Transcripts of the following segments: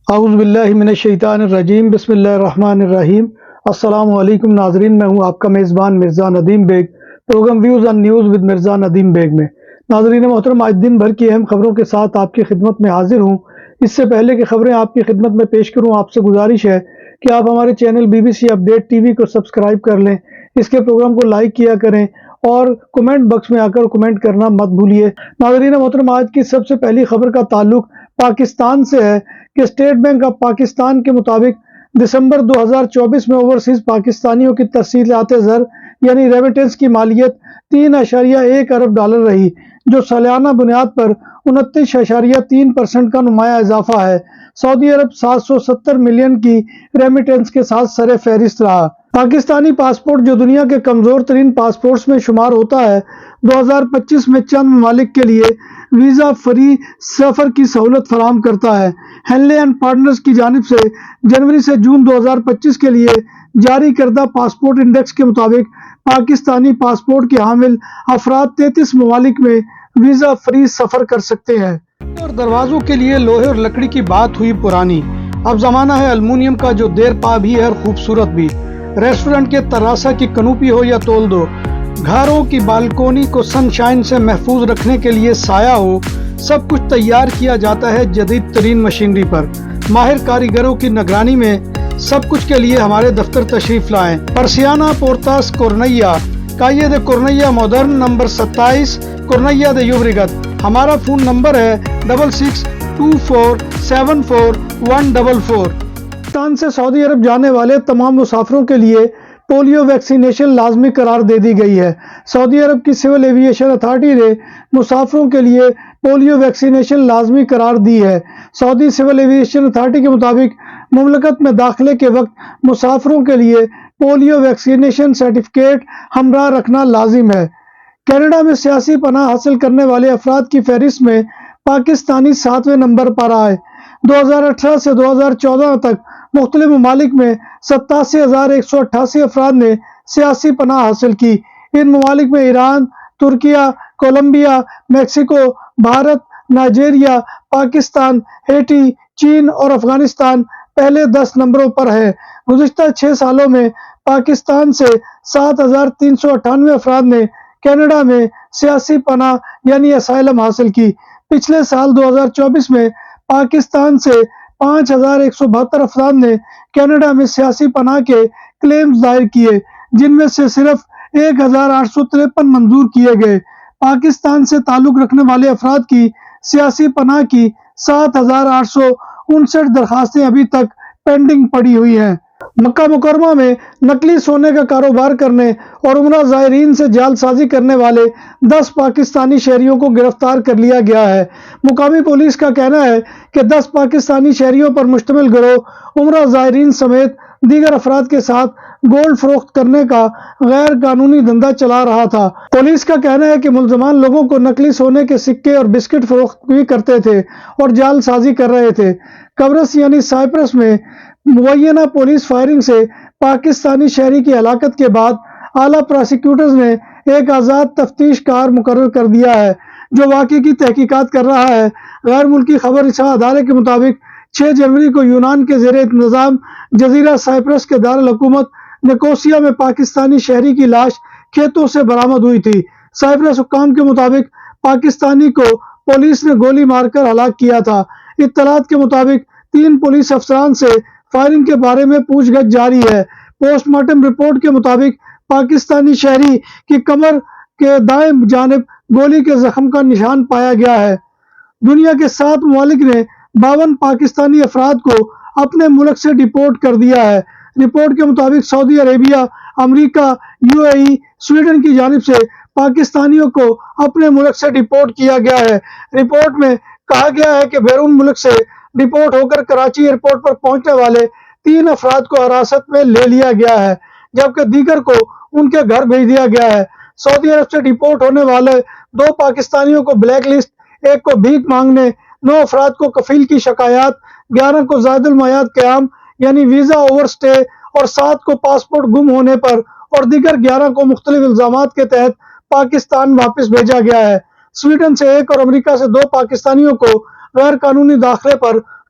اعوذ باللہ من الشیطان الرجیم، بسم اللہ الرحمن الرحیم۔ السلام علیکم ناظرین، میں ہوں آپ کا میزبان Mirza Nadeem Baig, programme Views on News with Mirza Nadeem Baig میں۔ ناظرین محترم، آج دن بھر کی اہم خبروں کے ساتھ آپ کی خدمت میں حاضر ہوں۔ اس سے پہلے کہ خبریں آپ کی خدمت میں پیش کروں، آپ سے گزارش ہے کہ آپ ہمارے چینل BBC اپڈیٹ TV کو سبسکرائب کر لیں، اس کے پروگرام کو لائک کیا کریں اور کمنٹ باکس میں آ کر کمنٹ کرنا مت بھولیے۔ ناظرین محترم، آج کی سب سے پہلی خبر کا تعلق پاکستان سے ہے کہ اسٹیٹ بینک آف پاکستان کے مطابق دسمبر 2024 میں اوورسیز پاکستانیوں کی ترسیلات زر یعنی ریمیٹنس کی مالیت 3.1 ارب ڈالر رہی، جو سالانہ بنیاد پر 29.3% کا نمایاں اضافہ ہے۔ سعودی عرب 770 ملین کی ریمیٹنس کے ساتھ سر فہرست رہا۔ پاکستانی پاسپورٹ، جو دنیا کے کمزور ترین پاسپورٹس میں شمار ہوتا ہے، 2025 میں چند ممالک کے لیے ویزا فری سفر کی سہولت فراہم کرتا ہے۔ ہینلے اینڈ پارٹنرز کی جانب سے جنوری سے جون 2025 کے لیے جاری کردہ پاسپورٹ انڈیکس کے مطابق پاکستانی پاسپورٹ کے حامل افراد 33 ممالک میں ویزا فری سفر کر سکتے ہیں۔ اور دروازوں کے لیے لوہے اور لکڑی کی بات ہوئی پرانی، اب زمانہ ہے المونیم کا، جو دیر پا بھی ہے اور خوبصورت بھی۔ ریسٹورنٹ کے تراسہ کی کنوپی ہو یا تول دو، گھروں کی بالکونی کو سن شائن سے محفوظ رکھنے کے لیے سایہ ہو، سب کچھ تیار کیا جاتا ہے جدید ترین مشینری پر۔ ماہر کاریگروں کی نگرانی میں سب کچھ کے لیے ہمارے دفتر تشریف لائیں۔ پرسیانہ پورتاس کورنیا، کائے دے کورنیا مودرن، نمبر 27 کورنیا دے یوبریگت۔ ہمارا فون نمبر ہے 6624744144۔ پاکستان سے سعودی عرب جانے والے تمام مسافروں کے لیے پولیو ویکسینیشن لازمی قرار دے دی گئی ہے۔ سعودی عرب کی سول ایوییشن اتھارٹی نے مسافروں کے لیے پولیو ویکسینیشن لازمی قرار دی ہے۔ سعودی سول ایوییشن اتھارٹی کے مطابق مملکت میں داخلے کے وقت مسافروں کے لیے پولیو ویکسینیشن سرٹیفکیٹ ہمراہ رکھنا لازم ہے۔ کینیڈا میں سیاسی پناہ حاصل کرنے والے افراد کی فہرست میں پاکستانی 7ویں نمبر پر آئے۔ 2018 سے 2014 تک مختلف ممالک میں 87,188 افراد نے سیاسی پناہ حاصل کی۔ ان ممالک میں ایران، ترکیہ، Colombia, Mexico, Bharat, Nigeria, Pakistan, Haiti, چین اور افغانستان پہلے 10 نمبروں پر ہے۔ گزشتہ 6 سالوں میں پاکستان سے 7,398 افراد نے کینیڈا میں سیاسی پناہ یعنی اسائلم حاصل کی۔ پچھلے سال 2024 میں پاکستان سے 5,172 افراد نے کینیڈا میں سیاسی پناہ کے کلیمز دائر کیے، جن میں سے صرف 1,853 منظور کیے گئے۔ پاکستان سے تعلق رکھنے والے افراد کی سیاسی پناہ کی 7,859 درخواستیں ابھی تک پینڈنگ پڑی ہوئی ہیں۔ مکہ مکرمہ میں نقلی سونے کا کاروبار کرنے اور عمرہ زائرین سے جعل سازی کرنے والے 10 پاکستانی شہریوں کو گرفتار کر لیا گیا ہے۔ مقامی پولیس کا کہنا ہے کہ 10 پاکستانی شہریوں پر مشتمل گروہ عمرہ زائرین سمیت دیگر افراد کے ساتھ گولڈ فروخت کرنے کا غیر قانونی دھندا چلا رہا تھا۔ پولیس کا کہنا ہے کہ ملزمان لوگوں کو نقلی سونے کے سکے اور بسکٹ فروخت بھی کرتے تھے اور جعل سازی کر رہے تھے۔ قبرص یعنی سائپرس میں مبینہ پولیس فائرنگ سے پاکستانی شہری کی ہلاکت کے بعد اعلیٰ پراسیکیوٹرز نے ایک آزاد تفتیش کار مقرر کر دیا ہے، جو واقعے کی تحقیقات کر رہا ہے۔ غیر ملکی خبر رساں ادارے کے مطابق 6 جنوری کو یونان کے زیر انتظام جزیرہ سائپرس کے دارالحکومت نکوسیا میں پاکستانی شہری کی لاش کھیتوں سے برآمد ہوئی تھی۔ سائپرس حکام کے مطابق پاکستانی کو پولیس نے گولی مار کر ہلاک کیا تھا۔ اطلاعات کے مطابق 3 پولیس افسران سے فائرنگ کے بارے میں پوچھ گچھ جاری ہے۔ پوسٹ مارٹم رپورٹ کے مطابق پاکستانی شہری کی کمر کے دائیں جانب گولی کے زخم کا نشان پایا گیا ہے۔ دنیا کے 7 ممالک نے 52 پاکستانی افراد کو اپنے ملک سے ڈپورٹ کر دیا ہے۔ رپورٹ کے مطابق سعودی عربیہ، امریکہ، UAE، سویڈن کی جانب سے پاکستانیوں کو اپنے ملک سے ڈپورٹ کیا گیا ہے۔ رپورٹ میں کہا گیا ہے کہ بیرون ملک سے ڈپورٹ ہو کر کراچی ایئرپورٹ پر پہنچنے والے 3 افراد کو حراست میں لے لیا گیا ہے، جبکہ دیگر کو ان کے گھر بھیج دیا گیا ہے۔ سعودی عرب سے ڈپورٹ ہونے والے 2 پاکستانیوں کو بلیک لسٹ، 1 کو بھیک مانگنے، 9 افراد کو کفیل کی شکایات، 11 کو زائد المیعاد قیام یعنی ویزا اوور سٹے اور 7 کو پاسپورٹ گم ہونے پر اور دیگر 11 کو مختلف الزامات کے تحت پاکستان واپس بھیجا گیا ہے۔ سویڈن سے 1 اور امریکہ سے 2 پاکستانیوں کو غیر قانونی داخلے پر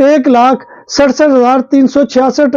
1,67,366